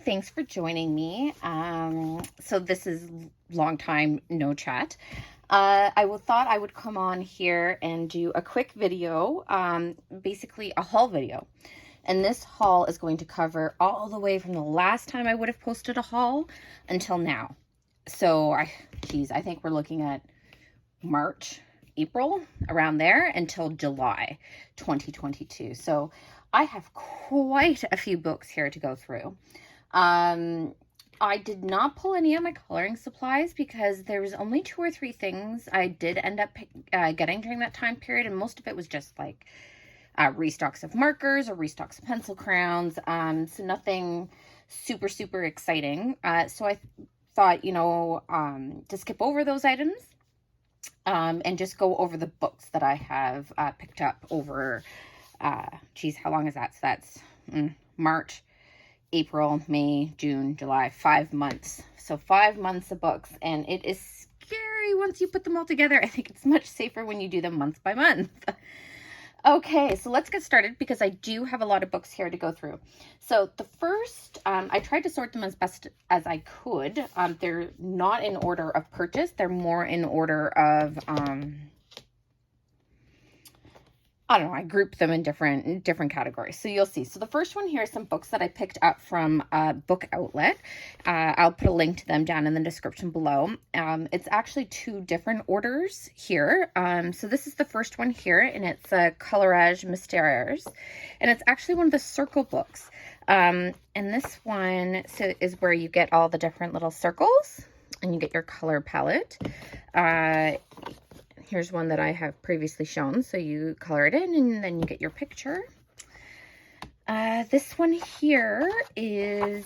thanks for joining me. So this is long time no chat. Thought I would come on here and do a quick video, basically a haul video. And this haul is going to cover all the way from the last time I would have posted a haul until now. So I think we're looking at March, April, around there until July 2022. So I have quite a few books here to go through. I did not pull any of my coloring supplies because there was only 2 or 3 things I did end up getting during that time period, and most of it was just like restocks of markers or restocks of pencil crowns, so nothing super exciting. So I thought, to skip over those items and just go over the books that I have picked up over, how long is that? So that's March, April, May, June, July, 5 months. So 5 months of books, and it is scary once you put them all together. I think it's much safer when you do them month by month. Okay, so let's get started because I do have a lot of books here to go through. So the first, I tried to sort them as best as I could. They're not in order of purchase. They're more in order of, I don't know, I grouped them in different categories. So you'll see. So the first one here is some books that I picked up from Book Outlet. I'll put a link to them down in the description below. It's actually 2 different orders here. So this is the first one here, and it's Colorage Mystères. And it's actually one of the circle books. And this one is where you get all the different little circles, and you get your color palette. Here's one that I have previously shown. So you color it in and then you get your picture. This one here is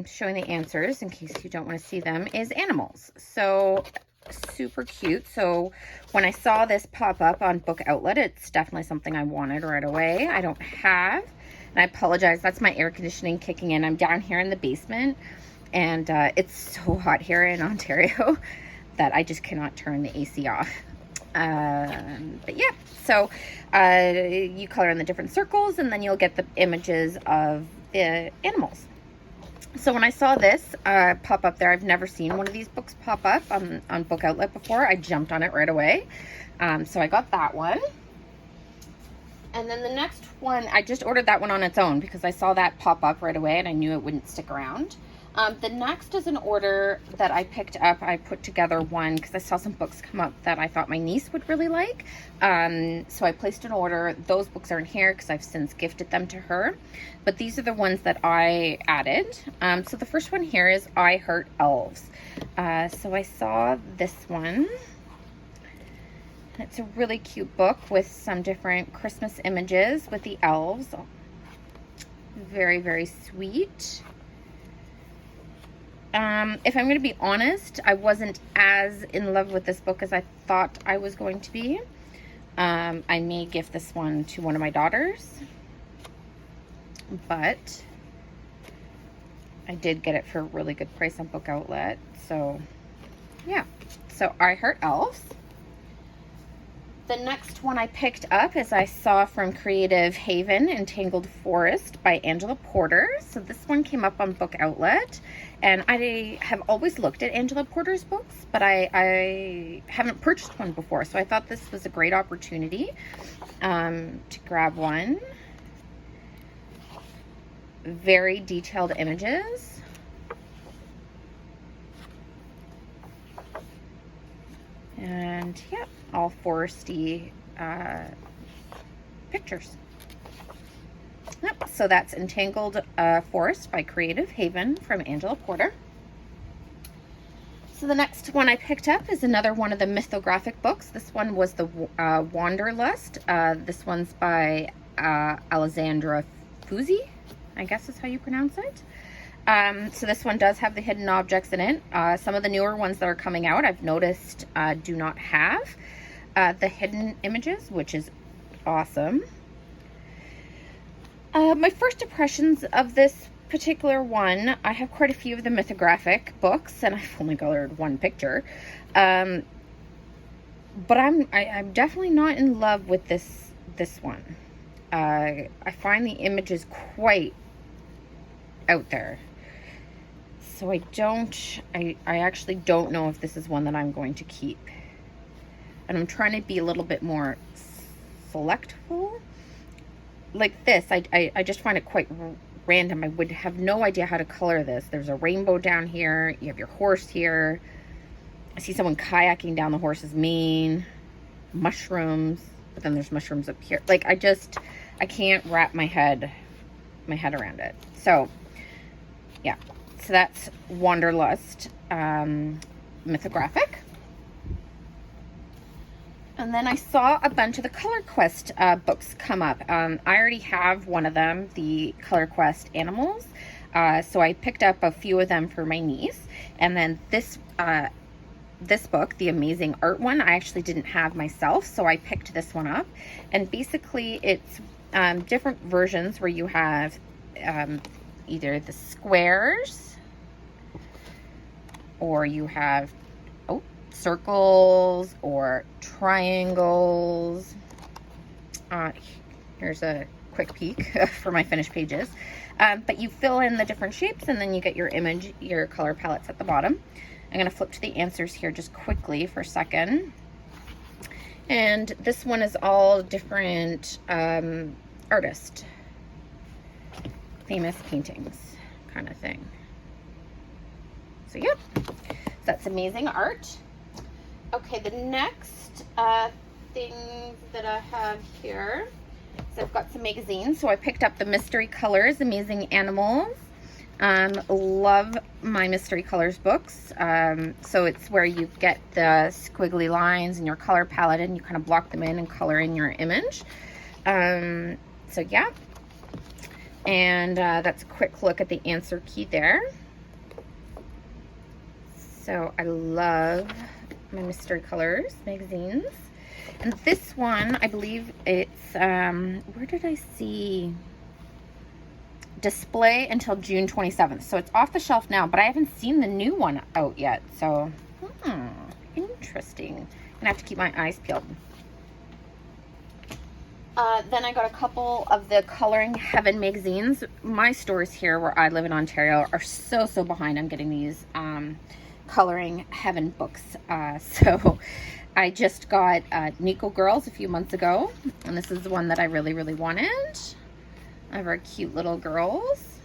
showing the answers in case you don't want to see them, is animals. So super cute. So when I saw this pop up on Book Outlet, it's definitely something I wanted right away. I don't have, and I apologize, that's my air conditioning kicking in. I'm down here in the basement, and it's so hot here in Ontario that I just cannot turn the AC off. But yeah, so you color in the different circles, and then you'll get the images of the animals. So when I saw this pop up there, I've never seen one of these books pop up on Book Outlet before. I jumped on it right away. So I got that one. And then the next one, I just ordered that one on its own because I saw that pop up right away and I knew it wouldn't stick around. The next is an order that I picked up. I put together one because I saw some books come up that I thought my niece would really like. So I placed an order. Those books aren't here because I've since gifted them to her. But these are the ones that I added. So the first one here is I Heart Elves. So I saw this one. It's a really cute book with some different Christmas images with the elves. Very sweet. If I'm going to be honest, I wasn't as in love with this book as I thought I was going to be. I may gift this one to one of my daughters, but I did get it for a really good price on Book Outlet. So yeah, so I Heart Elves. The next one I picked up is I saw from Creative Haven, Entangled Forest by Angela Porter. So this one came up on Book Outlet, and I have always looked at Angela Porter's books, but I haven't purchased one before. So I thought this was a great opportunity to grab one. Very detailed images. And yeah, all foresty pictures. Yep, so that's Entangled Forest by Creative Haven from Angela Porter. So the next one I picked up is another one of the mythographic books. This one was the Wanderlust. This one's by Alexandra Fuzzi, I guess is how you pronounce it. So this one does have the hidden objects in it. Some of the newer ones that are coming out, I've noticed, do not have the hidden images, which is awesome. My first impressions of this particular one, I have quite a few of the mythographic books, and I've only colored one picture. But I'm definitely not in love with this one. I find the images quite out there. So I actually don't know if this is one that I'm going to keep. And I'm trying to be a little bit more selectful. Like this, I just find it quite random. I would have no idea how to color this. There's a rainbow down here. You have your horse here. I see someone kayaking down the horse's mane. Mushrooms. But then there's mushrooms up here. Like, I can't wrap my head around it. So, yeah. So that's Wanderlust Mythographic. And then I saw a bunch of the Color Quest books come up. I already have one of them, the Color Quest Animals. So I picked up a few of them for my niece. And then this book, the Amazing Art one, I actually didn't have myself. So I picked this one up. And basically it's different versions where you have either the squares or you have circles or triangles. Here's a quick peek for my finished pages. But you fill in the different shapes and then you get your image, your color palettes at the bottom. I'm going to flip to the answers here just quickly for a second. And this one is all different artists, famous paintings kind of thing. So yeah, that's Amazing Art. Okay, the next things that I have here is I've got some magazines. So I picked up the Mystery Colors, Amazing Animals. Love my Mystery Colors books. So it's where you get the squiggly lines in your color palette and you kind of block them in and color in your image. So yeah. And that's a quick look at the answer key there. So I love my Mystery Colors magazines. And this one, I believe it's, where did I see? Display until June 27th. So it's off the shelf now, but I haven't seen the new one out yet. So, interesting. I'm gonna have to keep my eyes peeled. Then I got a couple of the Coloring Heaven magazines. My stores here where I live in Ontario are so behind on getting these Coloring Heaven books. So I just got Nico Girls a few months ago, and this is the one that I really wanted. Of our cute little girls.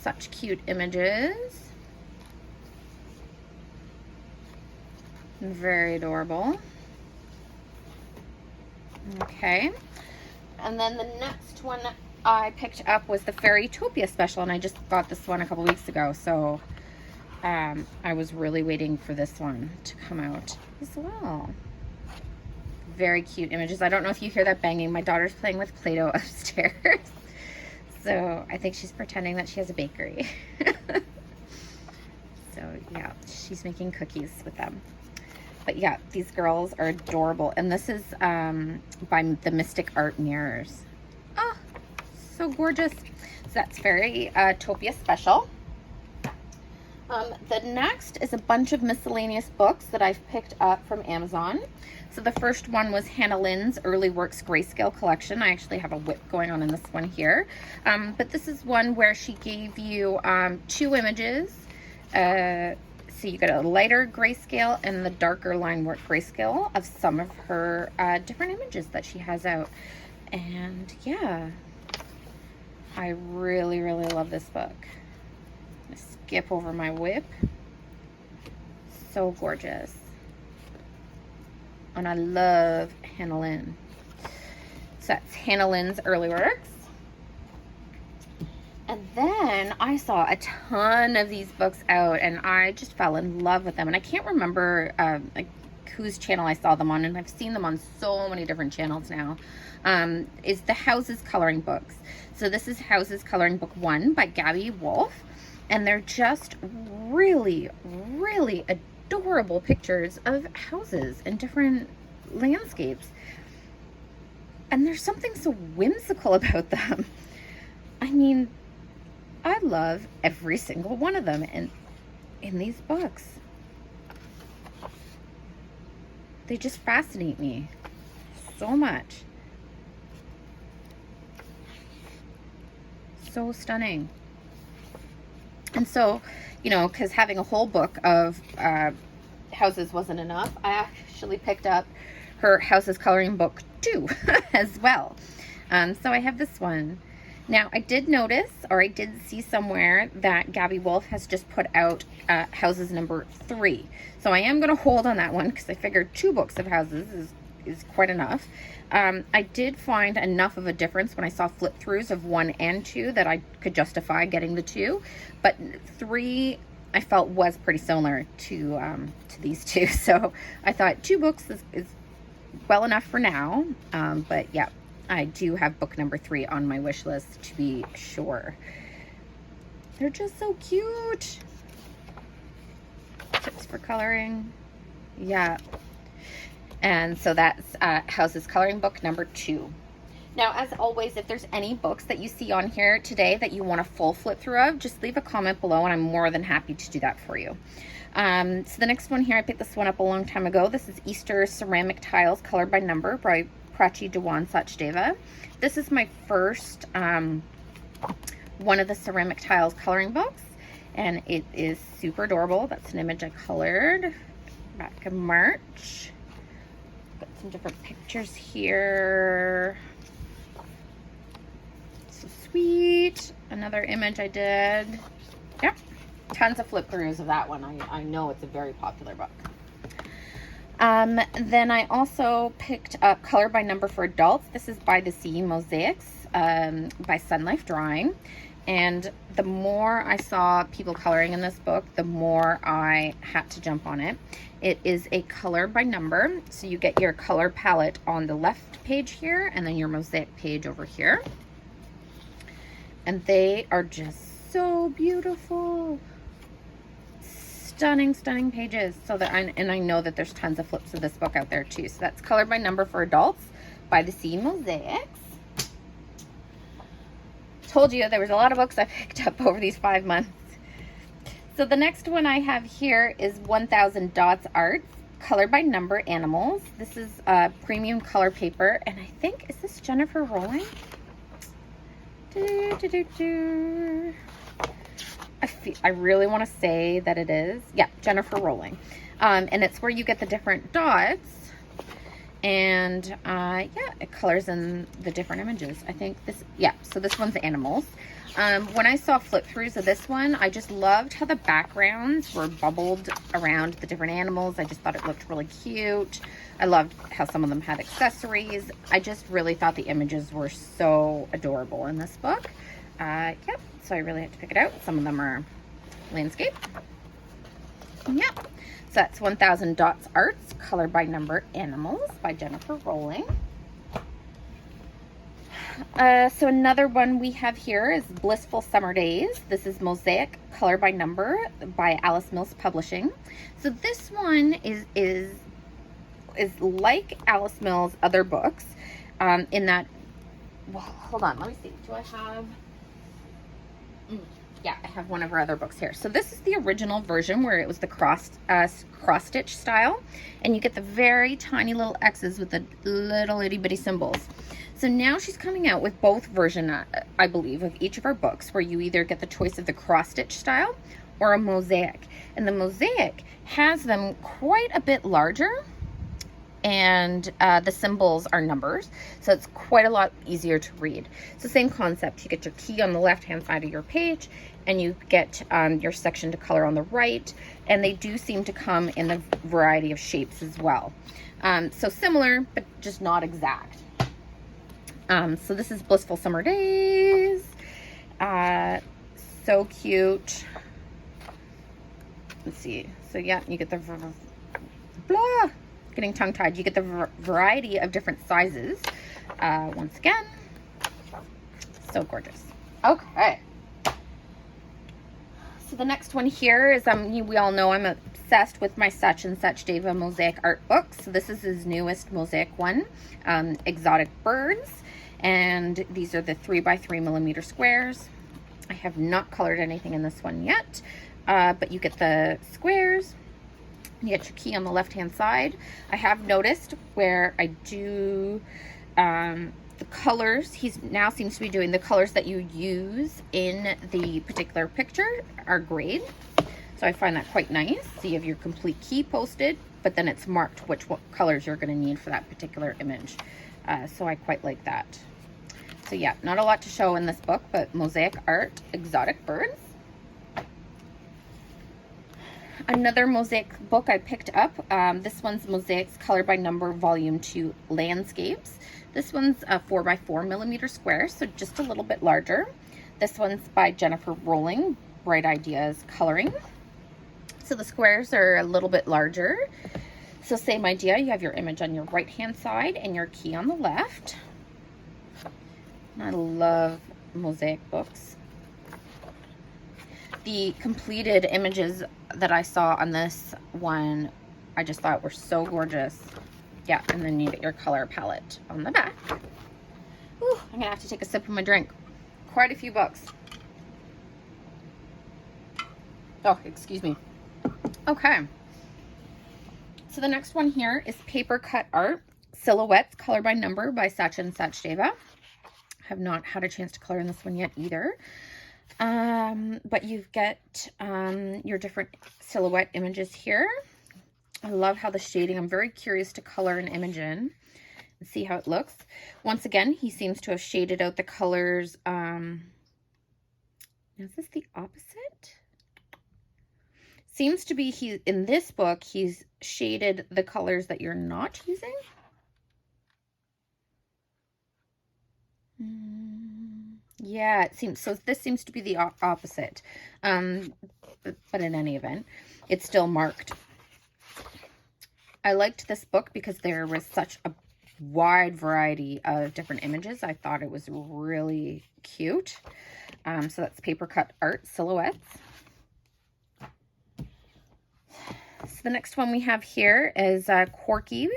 Such cute images. Very adorable. Okay. And then the next one I picked up was the Fairytopia special, and I just got this one a couple weeks ago. So I was really waiting for this one to come out as well. Very cute images. I don't know if you hear that banging. My daughter's playing with Play-Doh upstairs. So I think she's pretending that she has a bakery. So yeah, she's making cookies with them. But yeah, these girls are adorable. And this is by the Mystic Art Mirrors. Oh, so gorgeous. So that's Fairytopia special. The next is a bunch of miscellaneous books that I've picked up from Amazon. So the first one was Hannah Lynn's Early Works Grayscale Collection. I actually have a whip going on in this one here. But this is one where she gave you 2 images. So you get a lighter grayscale and the darker line work grayscale of some of her different images that she has out. And yeah, I really love this book. Skip over my whip. So gorgeous. And I love Hannah Lynn. So that's Hannah Lynn's Early Works. And then I saw a ton of these books out and I just fell in love with them. And I can't remember like whose channel I saw them on, and I've seen them on so many different channels now. Is the Houses Coloring Books. So this is Houses Coloring Book 1 by Gabby Wolf. And they're just really adorable pictures of houses and different landscapes. And there's something so whimsical about them. I mean, I love every single one of them in these books. They just fascinate me so much. So stunning. And so, you know, because having a whole book of houses wasn't enough, I actually picked up her Houses Coloring Book 2 as well. So I have this one. Now, I did notice, or I did see somewhere, that Gabby Wolf has just put out Houses number 3. So I am going to hold on that one because I figured 2 books of houses is quite enough. I did find enough of a difference when I saw flip throughs of 1 and 2 that I could justify getting the 2. But 3 I felt was pretty similar to these 2. So I thought 2 books is well enough for now. But yeah, I do have book number 3 on my wish list to be sure. They're just so cute. Tips for coloring. Yeah. And so that's Houses Coloring Book number 2. Now, as always, if there's any books that you see on here today that you want a full flip through of, just leave a comment below and I'm more than happy to do that for you. So the next one here, I picked this one up a long time ago. This is Easter Ceramic Tiles Colored by Number by Prachi Dewan Sachdeva. This is my first one of the ceramic tiles coloring books, and it is super adorable. That's an image I colored back in March. Got some different pictures here. So sweet. Another image I did. Yep. Tons of flip throughs of that one. I know it's a very popular book. Then I also picked up Color by Number for Adults. This is by the Sea Mosaics by Sun Life Drawing. And the more I saw people coloring in this book, the more I had to jump on it. It is a color by number. So you get your color palette on the left page here and then your mosaic page over here. And they are just so beautiful. Stunning, stunning pages. So that, and I know that there's tons of flips of this book out there too. So that's Color by Number for Adults by the Sea Mosaics. Told you there was a lot of books I picked up over these 5 months. So the next one I have here is 1000 Dots Arts, Color by Number Animals. This is premium color paper, and I think, is this Jennifer Rowling? I really want to say that it is. Yeah, Jennifer Rowling. And it's where you get the different dots. And yeah, it colors in the different images. I think this, yeah, so this one's animals. When I saw flip throughs of this one, I just loved how the backgrounds were bubbled around the different animals. I just thought it looked really cute. I loved how some of them had accessories. I just really thought the images were so adorable in this book. Yeah, so I really had to pick it out. Some of them are landscape. Yeah, so that's 1000 Dots Arts, Color by Number Animals by Jennifer Rowling. So another one we have here is Blissful Summer Days. This is Mosaic, Color by Number by Alice Mills Publishing. So this one is like Alice Mills' other books, in that, well, hold on, let me see. Do I have... yeah, I have one of her other books here. So this is the original version where it was the cross stitch style, and you get the very tiny little X's with the little itty bitty symbols. So now she's coming out with both versions, I believe, of each of her books, where you either get the choice of the cross stitch style or a mosaic. And the mosaic has them quite a bit larger, and the symbols are numbers, so it's quite a lot easier to read. So same concept, you get your key on the left hand side of your page, and you get your section to color on the right, and they do seem to come in a variety of shapes as well. So similar, but just not exact. So this is Blissful Summer Days. So cute. Let's see. So yeah, you get the blah. Getting tongue-tied. You get the variety of different sizes. Once again, so gorgeous. Okay. So the next one here is we all know I'm obsessed with my Such and Sachdeva Mosaic art book. So this is his newest mosaic one, Exotic Birds. And these are the 3x3mm squares. I have not colored anything in this one yet, but you get the squares. You get your key on the left hand side. I have noticed where I do the colors, he's now seems to be doing the colors that you use in the particular picture are grayed. So I find that quite nice. So you have your complete key posted, but then it's marked what colors you're going to need for that particular image. So I quite like that. So yeah, not a lot to show in this book, but Mosaic Art, Exotic Birds. Another Mosaic book I picked up. This one's Mosaic's Color by Number Volume 2 Landscapes. This one's a 4x4mm square, so just a little bit larger. This one's by Jennifer Rowling, Bright Ideas Coloring. So the squares are a little bit larger. So same idea, you have your image on your right hand side and your key on the left. I love Mosaic books. The completed images that I saw on this one, I just thought were so gorgeous. Yeah, and then you get your color palette on the back. Ooh, I'm gonna have to take a sip of my drink. Quite a few books. Oh, excuse me. Okay. So the next one here is Paper Cut Art, Silhouettes, Color by Number by Sachin Sachdeva. Have not had a chance to color in this one yet either. But you get your different silhouette images here. I love how the shading, I'm very curious to color an image in and see how it looks. Once again, he seems to have shaded out the colors. Is this the opposite? Seems to be in this book, he's shaded the colors that you're not using. Yeah, it seems so. This seems to be the opposite, but in any event, it's still marked. I liked this book because there was such a wide variety of different images. I thought it was really cute. So that's Paper Cut Art, Silhouettes. So the next one we have here is Quirky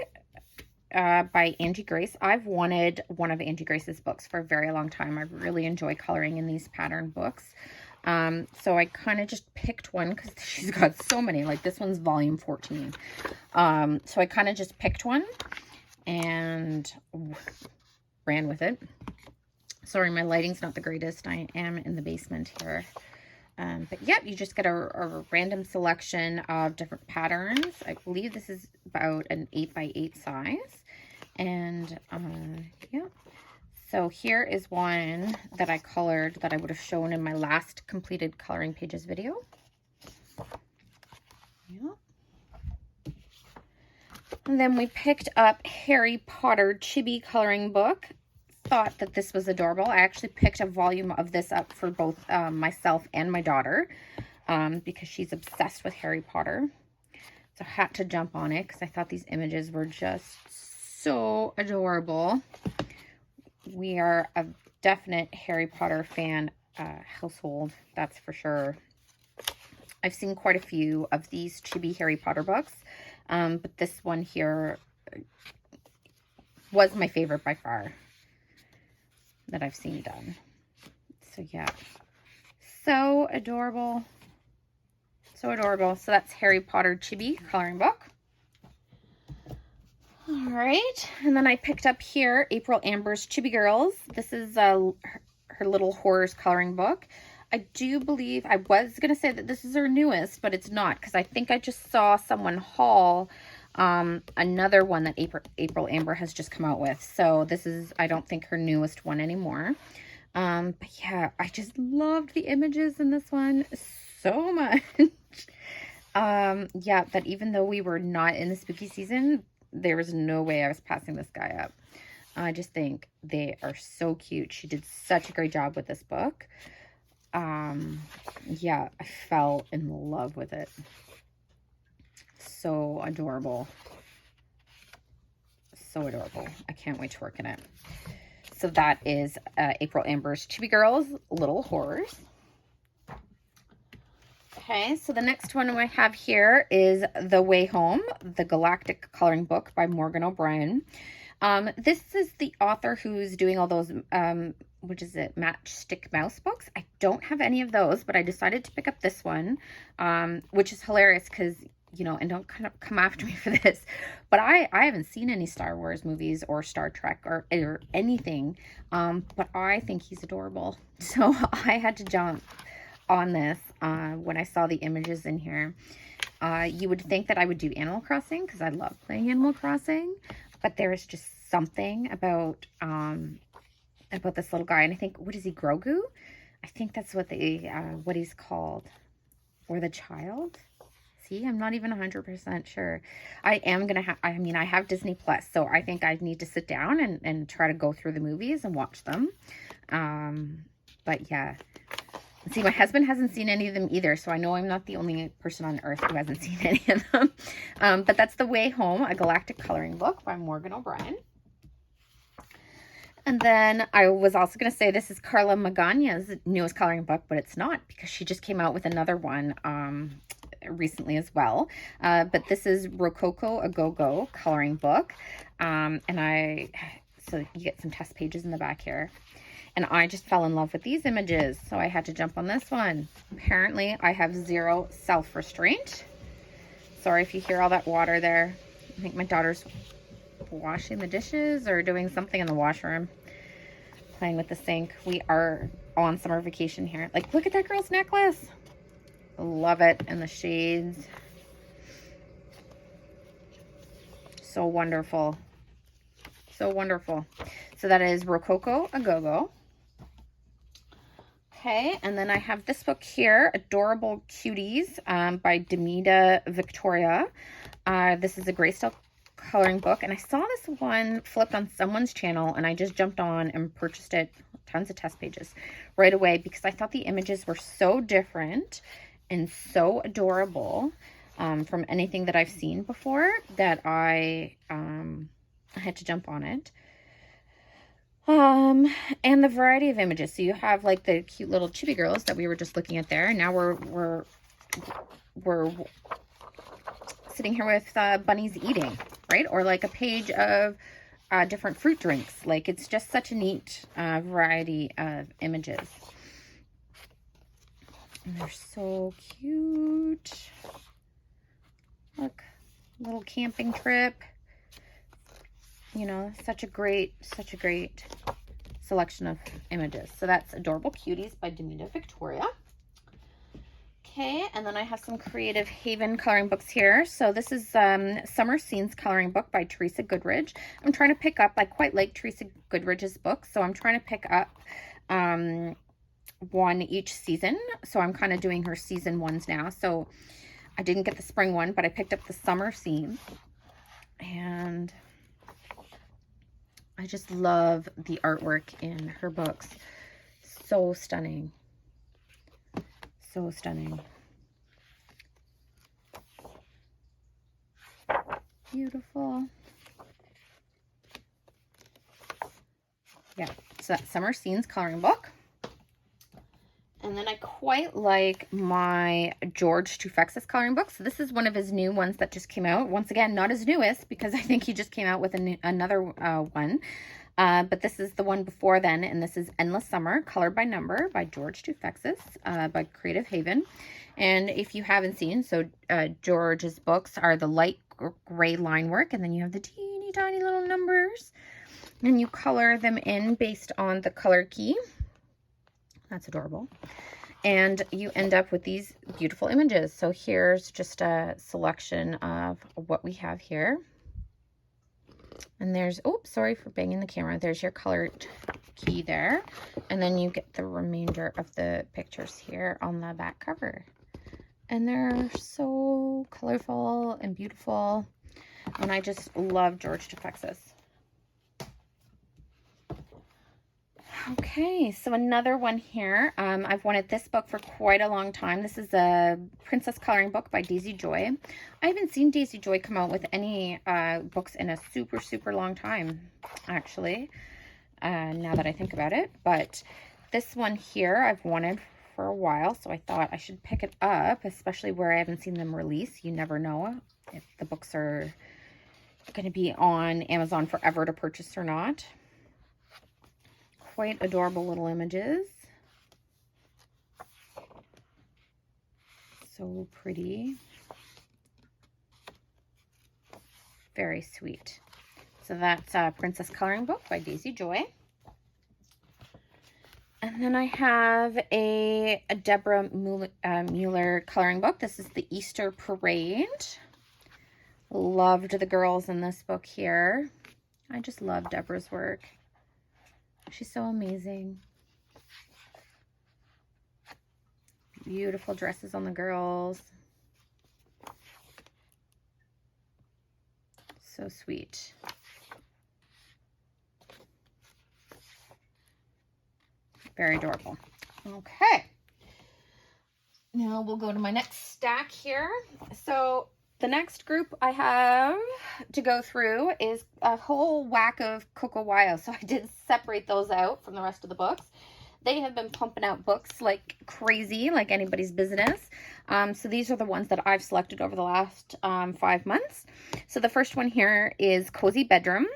by Angie Grace. I've wanted one of Angie Grace's books for a very long time. I really enjoy coloring in these pattern books. So I kind of just picked one because she's got so many. Like this one's volume 14. So I kind of just picked one and ran with it. Sorry, my lighting's not the greatest. I am in the basement here. But yeah, you just get a random selection of different patterns. I believe this is about an 8x8 size. And yeah, so here is one that I colored that I would have shown in my last completed coloring pages video. Yeah. And then we picked up Harry Potter Chibi coloring book. Thought that this was adorable. I actually picked a volume of this up for both myself and my daughter because she's obsessed with Harry Potter. So I had to jump on it because I thought these images were just so adorable. We are a definite Harry Potter fan household, that's for sure. I've seen quite a few of these chibi Harry Potter books, but this one here was my favorite by far that I've seen done. So yeah, so adorable. So adorable. So that's Harry Potter Chibi coloring book. All right, and then I picked up here April Amber's Chibi Girls. This is her little horrors coloring book. I do believe, I was going to say that this is her newest, but it's not, because I think I just saw someone haul another one that April Amber has just come out with. So this is, I don't think, her newest one anymore. But yeah, I just loved the images in this one so much. Yeah, that even though we were not in the spooky season, there was no way I was passing this guy up. I just think they are so cute. She did such a great job with this book. Yeah, I fell in love with it. So adorable. So adorable. I can't wait to work in it. So that is April Amber's Chibi Girls, Little Horrors. Okay, so the next one I have here is The Way Home, the Galactic Coloring Book by Morgan O'Brien. This is the author who's doing all those, which is it, Matchstick Mouse books. I don't have any of those, but I decided to pick up this one, which is hilarious because you know, and don't kind of come after me for this, but I haven't seen any Star Wars movies or Star Trek or anything, but I think he's adorable. So I had to jump on this when I saw the images in here. You would think that I would do Animal Crossing because I love playing Animal Crossing, but there is just something about this little guy, and I think, what is he, Grogu? I think that's what what he's called, or the child. See, I'm not even 100% sure. I am gonna have, I mean, I have Disney Plus, so I think I need to sit down and try to go through the movies and watch them. But yeah. See, my husband hasn't seen any of them either, so I know I'm not the only person on earth who hasn't seen any of them. But that's The Way Home, a galactic coloring book by Morgan O'Brien. And then I was also going to say this is Carla Magana's newest coloring book, but it's not, because she just came out with another one recently as well. But this is Rococo A Go-Go coloring book. So you get some test pages in the back here. And I just fell in love with these images, so I had to jump on this one. Apparently, I have zero self-restraint. Sorry if you hear all that water there. I think my daughter's washing the dishes or doing something in the washroom, playing with the sink. We are on summer vacation here. Like, look at that girl's necklace. Love it. And the shades. So wonderful. So wonderful. So that is Rococo A Go-Go. Okay, and then I have this book here, Adorable Cuties by Demita Victoria. This is a grayscale coloring book, and I saw this one flipped on someone's channel, and I just jumped on and purchased it. Tons of test pages right away because I thought the images were so different and so adorable from anything that I've seen before that I had to jump on it. And the variety of images. So you have like the cute little chibi girls that we were just looking at there. And now we're sitting here with bunnies eating, right? Or like a page of different fruit drinks. Like, it's just such a neat variety of images. And they're so cute. Look, little camping trip. You know, such a great selection of images. So that's Adorable Cuties by Demita Victoria. Okay, and then I have some Creative Haven coloring books here. So this is Summer Scenes coloring book by Teresa Goodridge. I'm trying to pick up, I quite like Teresa Goodridge's books, so I'm trying to pick up one each season. So I'm kind of doing her season ones now. So I didn't get the spring one, but I picked up the Summer Scenes. And I just love the artwork in her books. So stunning. So stunning. Beautiful. Yeah, so that's Summer Scenes coloring book. And then I quite like my George Tufax's coloring book. So this is one of his new ones that just came out. Once again, not his newest, because I think he just came out with another one. But this is the one before then, and this is Endless Summer, Colored by Number by George Tufax's by Creative Haven. And if you haven't seen, so George's books are the light gray line work, and then you have the teeny tiny little numbers, and you color them in based on the color key. That's adorable. And you end up with these beautiful images. So here's just a selection of what we have here. And there's, oops, sorry for banging the camera. There's your colored key there. And then you get the remainder of the pictures here on the back cover. And they're so colorful and beautiful. And I just love George Tufax's. Okay, so another one here. I've wanted this book for quite a long time. This is a princess coloring book by Daisy Joy. I haven't seen Daisy Joy come out with any books in a super long time, actually, now that I think about it. But this one here I've wanted for a while, so I thought I should pick it up, especially where I haven't seen them release. You never know if the books are going to be on Amazon forever to purchase or not. Quite adorable little images. So pretty. Very sweet. So that's Princess Coloring Book by Daisy Joy. And then I have a Deborah Mueller coloring book. This is the Easter Parade. Loved the girls in this book here. I just love Deborah's work. She's so amazing. Beautiful dresses on the girls. So sweet. Very adorable. Okay. Now we'll go to my next stack here. So the next group I have to go through is a whole whack of Coco Wyo. So I did separate those out from the rest of the books. They have been pumping out books like crazy, like anybody's business. So these are the ones that I've selected over the last 5 months. So the first one here is Cozy Bedroom.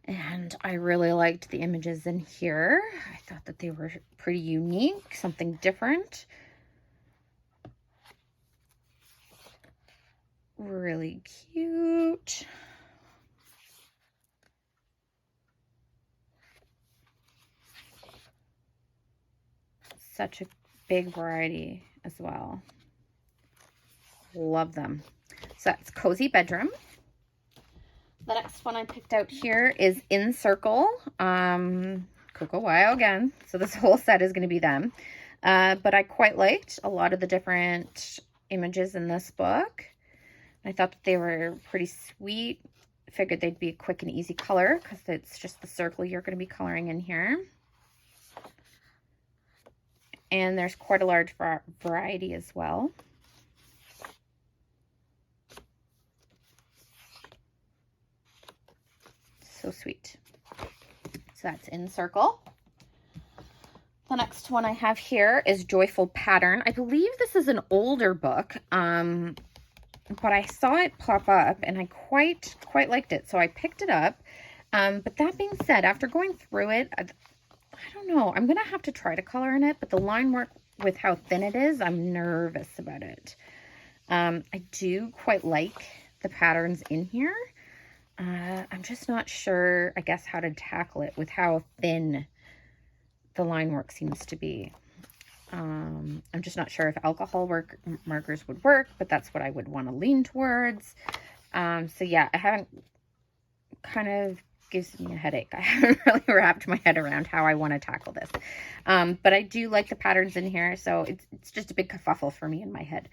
And I really liked the images in here. I thought that they were pretty unique, something different. Really cute. Such a big variety as well. Love them. So that's Cozy Bedroom. The next one I picked out here is In Circle. Coco Wyo again. So this whole set is going to be them. But I quite liked a lot of the different images in this book. I thought that they were pretty sweet. Figured they'd be a quick and easy color because it's just the circle you're going to be coloring in here. And there's quite a large variety as well. So sweet. So that's In Circle. The next one I have here is Joyful Pattern. I believe this is an older book, but I saw it pop up and I quite liked it. So I picked it up. But that being said, after going through it, I don't know. I'm going to have to try to color in it, but the line work with how thin it is, I'm nervous about it. I do quite like the patterns in here. I'm just not sure, I guess, how to tackle it with how thin the line work seems to be. I'm just not sure if alcohol markers would work, but that's what I would want to lean towards. So yeah, I haven't, kind of gives me a headache. I haven't really wrapped my head around how I want to tackle this. But I do like the patterns in here, so it's just a big kerfuffle for me in my head.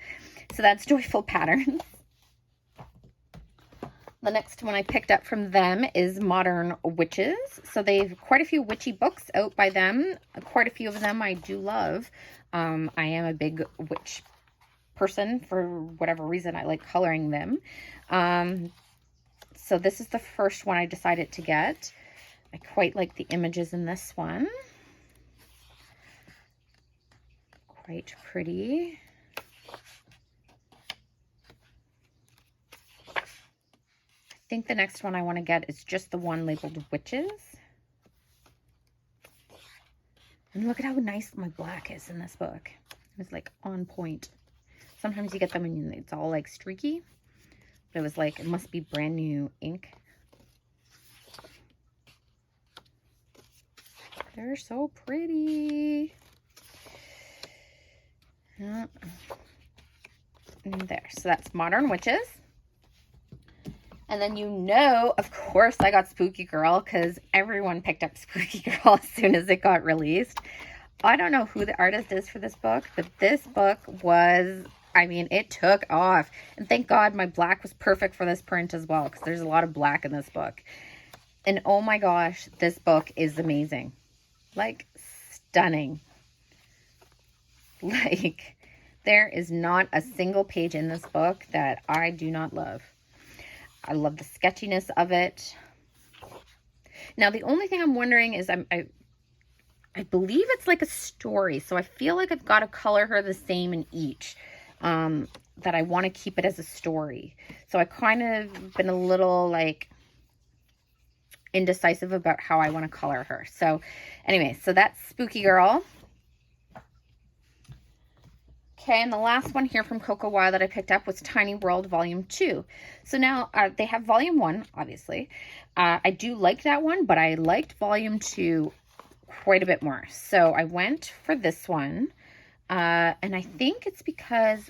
So that's Joyful Patterns. The next one I picked up from them is Modern Witches. So they've quite a few witchy books out by them. Quite a few of them I do love. I am a big witch person for whatever reason. I like coloring them. So this is the first one I decided to get. I quite like the images in this one. Quite pretty. I think the next one I want to get is just the one labeled Witches. And look at how nice my black is in this book. It's like on point. Sometimes you get them and it's all like streaky. But it was like, it must be brand new ink. They're so pretty. And there. So that's Modern Witches. And then you know, of course, I got Spooky Girl because everyone picked up Spooky Girl as soon as it got released. I don't know who the artist is for this book, but this book was, I mean, it took off. And thank God my black was perfect for this print as well because there's a lot of black in this book. And oh my gosh, this book is amazing. Like, stunning. Like, there is not a single page in this book that I do not love. I love the sketchiness of it. Now, the only thing I'm wondering is I believe it's like a story. So I feel like I've got to color her the same in each. That I want to keep it as a story. So I kind of been a little like indecisive about how I want to color her. So anyway, so that's Spooky Girl. Okay, and the last one here from Coco Wah that I picked up was Tiny World Volume 2. So now they have Volume 1, obviously. I do like that one, but I liked Volume 2 quite a bit more. So I went for this one. And I think it's because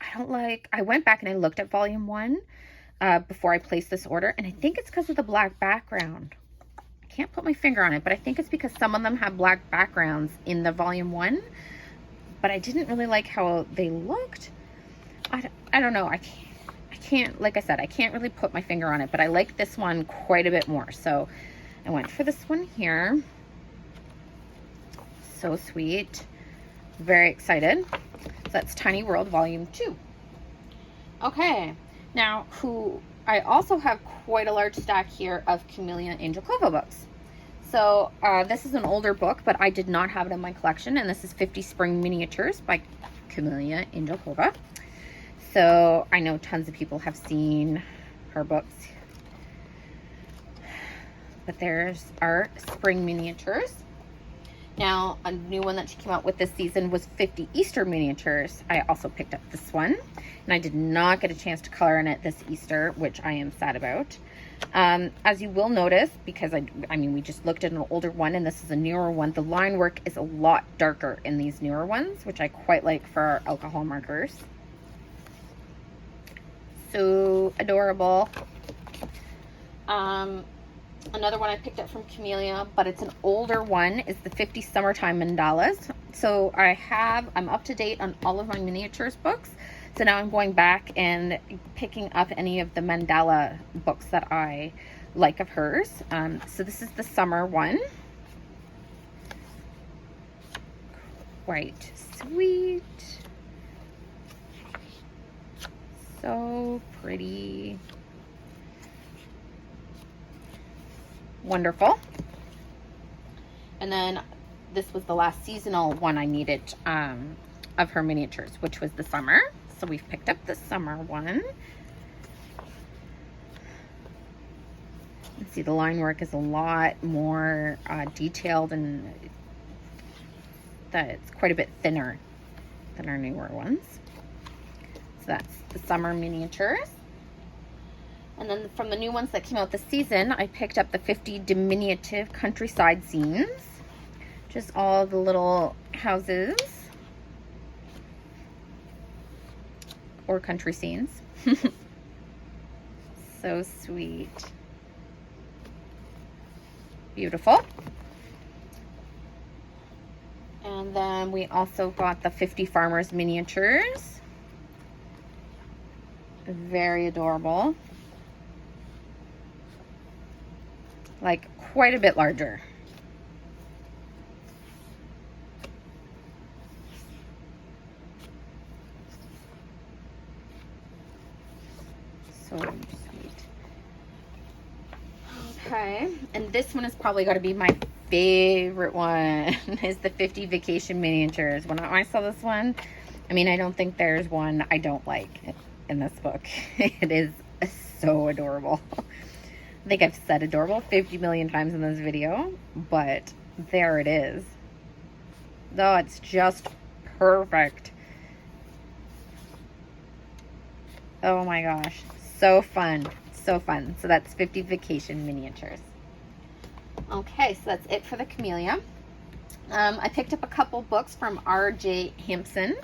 I went back and I looked at Volume 1 before I placed this order. And I think it's because of the black background. I can't put my finger on it, but I think it's because some of them have black backgrounds in the Volume 1. But I didn't really like how they looked. I don't know. I can't, like I said, I can't really put my finger on it, but I like this one quite a bit more. So I went for this one here. So sweet. Very excited. So that's Tiny World Volume 2. Okay. Now, I also have quite a large stack here of Camellia Angel Clover books. So this is an older book, but I did not have it in my collection, and this is 50 Spring Miniatures by Camellia Angel Clover. So I know tons of people have seen her books, but there's our spring miniatures. Now, a new one that she came out with this season was 50 Easter Miniatures. I also picked up this one, and I did not get a chance to color in it this Easter, which I am sad about. As you will notice, because I mean, we just looked at an older one and this is a newer one, the line work is a lot darker in these newer ones, which I quite like for our alcohol markers. So adorable. Another one I picked up from Camellia, but it's an older one, is the 50 Summertime Mandalas. So I'm up to date on all of my miniatures books. So now I'm going back and picking up any of the mandala books that I like of hers. So this is the summer one. Quite sweet. So pretty. Wonderful. And then this was the last seasonal one I needed of her miniatures, which was the summer. So we've picked up the summer one. See, the line work is a lot more detailed, and it's quite a bit thinner than our newer ones. So that's the summer miniatures. And then from the new ones that came out this season, I picked up the 50 Diminutive Countryside Scenes. Just all the little houses. Or country scenes. So sweet. Beautiful. And then we also got the 50 Farmers Miniatures. Very adorable. Like quite a bit larger. So sweet. Okay, and this one is probably got to be my favorite one. Is the 50 Vacation Miniatures. When I saw this one, I mean, I don't think there's one I don't like in this book. It is so adorable. I think I've said adorable 50 million times in this video, but there it is. Oh, it's just perfect. Oh my gosh. So fun. So fun. So that's 50 Vacation Miniatures. Okay, so that's it for the Camellia. I picked up a couple books from R.J. Hampson.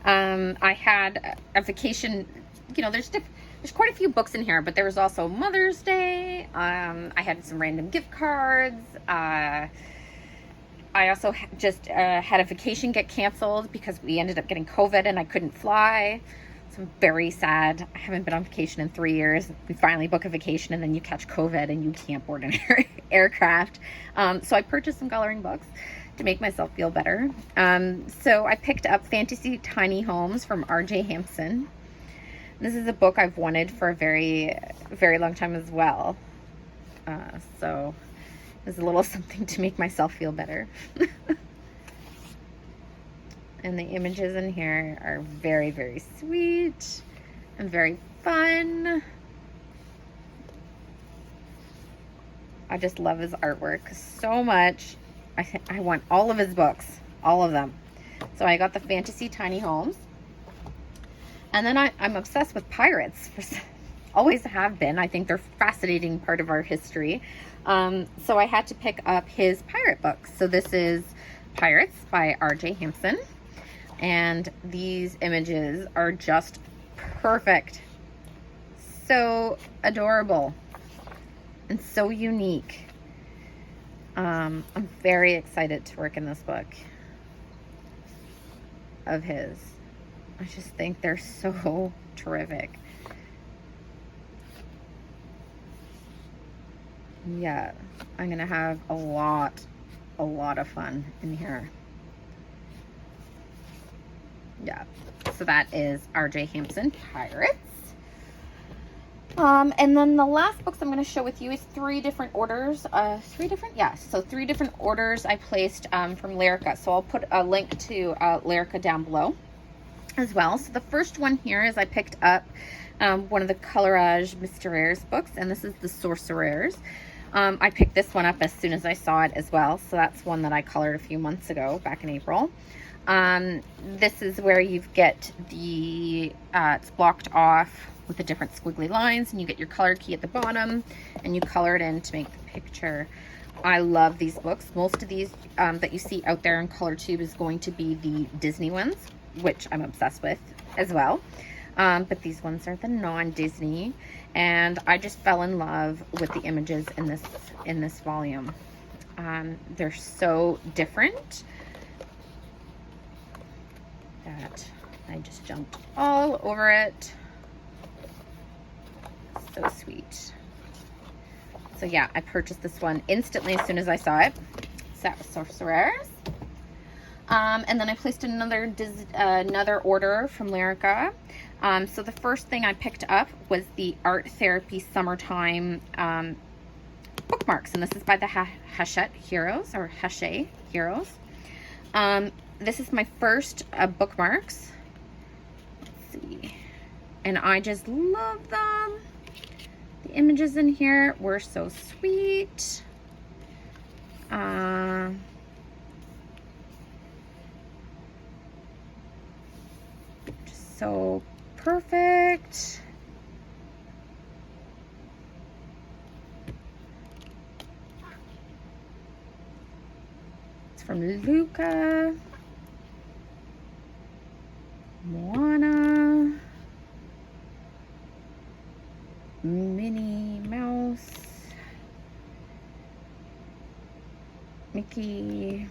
I had a vacation, you know, there's quite a few books in here, but there was also Mother's Day. I had some random gift cards. I also just had a vacation get canceled because we ended up getting COVID and I couldn't fly. So I'm very sad. I haven't been on vacation in 3 years. We finally book a vacation and then you catch COVID and you can't board an aircraft. So I purchased some coloring books to make myself feel better. So I picked up Fantasy Tiny Homes from R.J. Hampson. This is a book I've wanted for a very, very long time as well. So there's a little something to make myself feel better. And the images in here are very, very sweet and very fun. I just love his artwork so much. I want all of his books, all of them. So I got the Fantasy Tiny Homes. And then I'm obsessed with pirates. Always have been. I think they're a fascinating part of our history. So I had to pick up his pirate books. So this is Pirates by R.J. Hampson. And these images are just perfect. So adorable and so unique. I'm very excited to work in this book of his. I just think they're so terrific. Yeah, I'm gonna have a lot of fun in here. Yeah, so that is R.J. Hampson, Pirates. And then the last books I'm going to show with you is three different orders. Three different orders I placed from Lireka. So I'll put a link to Lireka down below as well. So the first one here is I picked up one of the Colorage Mystères books, and this is the Sorcerers. I picked this one up as soon as I saw it as well. So that's one that I colored a few months ago, back in April. This is where you get the, it's blocked off with the different squiggly lines, and you get your color key at the bottom, and you color it in to make the picture. I love these books. Most of these that you see out there in color tube is going to be the Disney ones, which I'm obsessed with as well. But these ones are the non-Disney, and I just fell in love with the images in this volume. They're so different that I just jumped all over it. So sweet. So yeah, I purchased this one instantly as soon as I saw it. So that was Sorcerers. And then I placed another order from Lireka. So the first thing I picked up was the Art Therapy Summertime bookmarks, and this is by the Hachette Heroes, or Hachette Heroes. This is my first bookmarks. Let's see. And I just love them. The images in here were so sweet. Just so perfect. It's from Luca, Moana, Minnie Mouse, Mickey.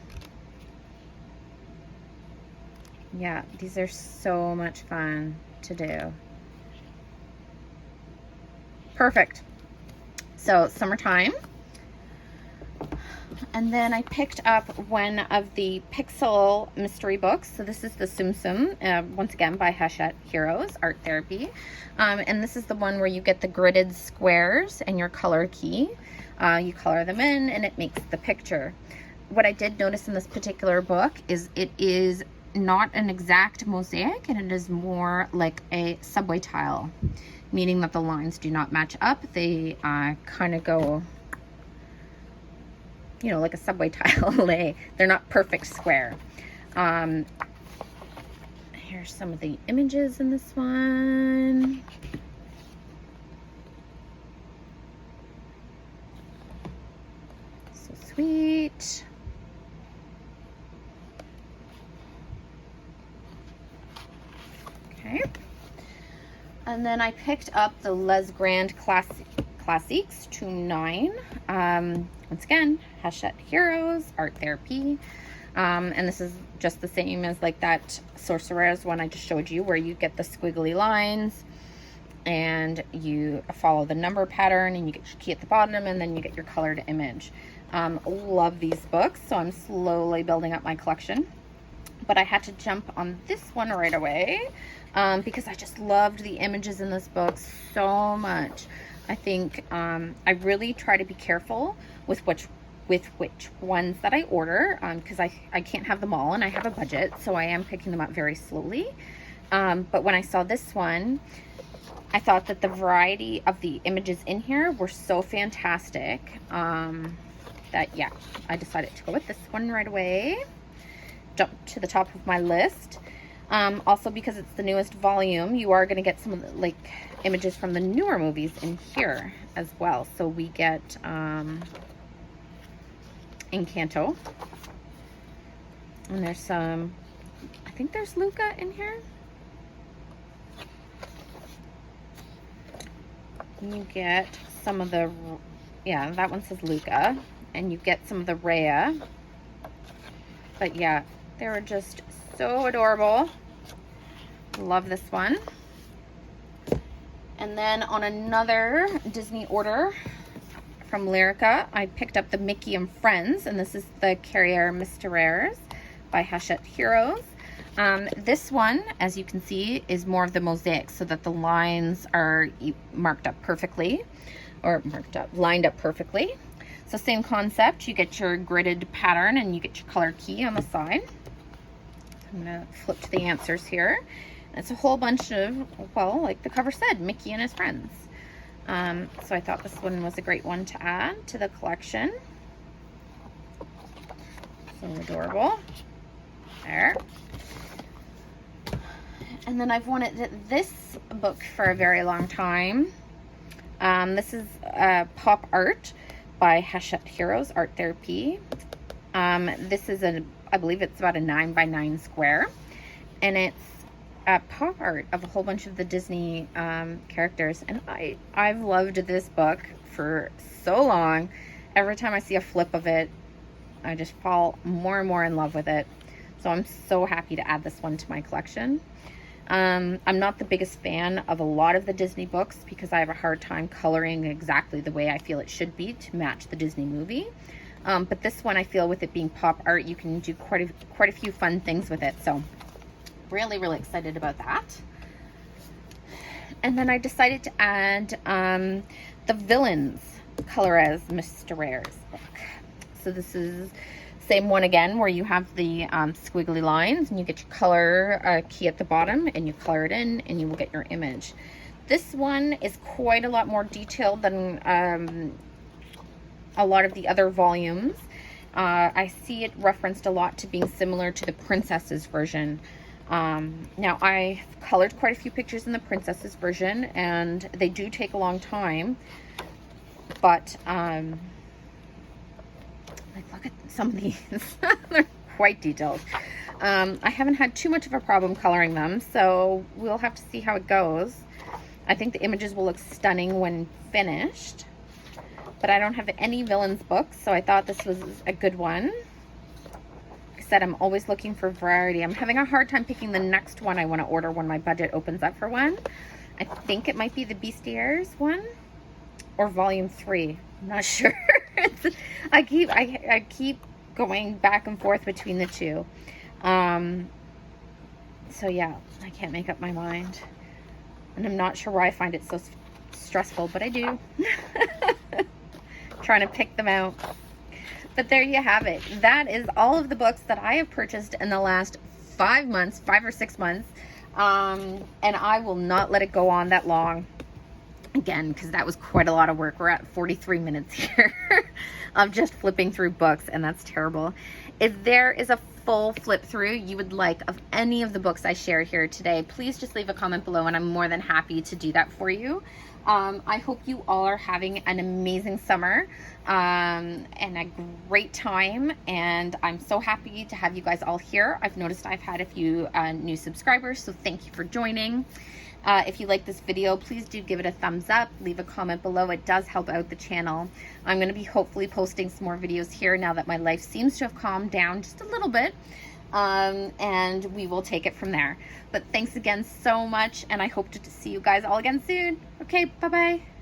Yeah, these are so much fun to do. Perfect. So summertime. And then I picked up one of the Pixel mystery books. So this is the Tsum Tsum, once again by Hachette Heroes, Art Therapy. And this is the one where you get the gridded squares and your color key. You color them in and it makes the picture. What I did notice in this particular book is it is not an exact mosaic, and it is more like a subway tile, meaning that the lines do not match up. They kind of go, you know, like a subway tile lay. They're not perfect square. Here's some of the images in this one. So sweet. Okay. And then I picked up the Les Grands Classiques 2-9. Once again, Hachette Heroes, Art Therapy. And this is just the same as like that Sorcerers one I just showed you, where you get the squiggly lines and you follow the number pattern and you get your key at the bottom and then you get your colored image. Love these books, so I'm slowly building up my collection. But I had to jump on this one right away because I just loved the images in this book so much. I think I really try to be careful with which ones that I order, because I can't have them all and I have a budget, so I am picking them up very slowly. But when I saw this one, I thought that the variety of the images in here were so fantastic that, yeah, I decided to go with this one right away. jumped to the top of my list. Also, because it's the newest volume, you are going to get some of the, like, images from the newer movies in here as well. So we get Encanto, and there's some, I think there's Luca in here. You get some of the, yeah, that one says Luca, and you get some of the Rhea. But yeah, they were just so adorable. Love this one. And then on another Disney order from Lireka, I picked up the Mickey and Friends, and this is the Carrière Mystères by Hachette Heroes. This one, as you can see, is more of the mosaic, so that the lines are marked up perfectly, or lined up perfectly. So same concept, you get your gridded pattern and you get your color key on the side. I'm gonna flip to the answers here. It's a whole bunch of, well, like the cover said, Mickey and his friends. So I thought this one was a great one to add to the collection. So adorable. There. And then I've wanted this book for a very long time. This is Pop Art by Hachette Heroes, Art Therapy. This is I believe it's about a 9x9 square. And it's pop art of a whole bunch of the Disney characters. And I've loved this book for so long. Every time I see a flip of it, I just fall more and more in love with it. So I'm so happy to add this one to my collection. I'm not the biggest fan of a lot of the Disney books because I have a hard time coloring exactly the way I feel it should be to match the Disney movie. But this one, I feel with it being pop art, you can do quite a few fun things with it. So really, really excited about that. And then I decided to add the Villains Camellia Mystères book. So this is same one again, where you have the squiggly lines, and you get your color key at the bottom, and you color it in, and you will get your image. This one is quite a lot more detailed than a lot of the other volumes. I see it referenced a lot to being similar to the Princess's version. Now, I've colored quite a few pictures in the Princess's version, and they do take a long time, but like, look at some of these. They're quite detailed. I haven't had too much of a problem coloring them, so we'll have to see how it goes. I think the images will look stunning when finished, but I don't have any Villains books, so I thought this was a good one. Like I said, I'm always looking for variety. I'm having a hard time picking the next one I want to order when my budget opens up for one. I think it might be the Bestiaires one, or volume 3. I'm not sure. I keep going back and forth between the two. So yeah, I can't make up my mind. And I'm not sure why I find it so stressful, but I do. Trying to pick them out. But there you have it. That is all of the books that I have purchased in the last 5 months, 5 or 6 months. And I will not let it go on that long. Again, because that was quite a lot of work. We're at 43 minutes here of just flipping through books, and that's terrible. If there is a full flip through you would like of any of the books I shared here today, please just leave a comment below, and I'm more than happy to do that for you. I hope you all are having an amazing summer and a great time, and I'm so happy to have you guys all here. I've noticed I've had a few new subscribers, so thank you for joining. If you like this video, please do give it a thumbs up, leave a comment below. It does help out the channel. I'm going to be hopefully posting some more videos here now that my life seems to have calmed down just a little bit, and we will take it from there. But thanks again so much, and I hope to see you guys all again soon. Okay, bye-bye.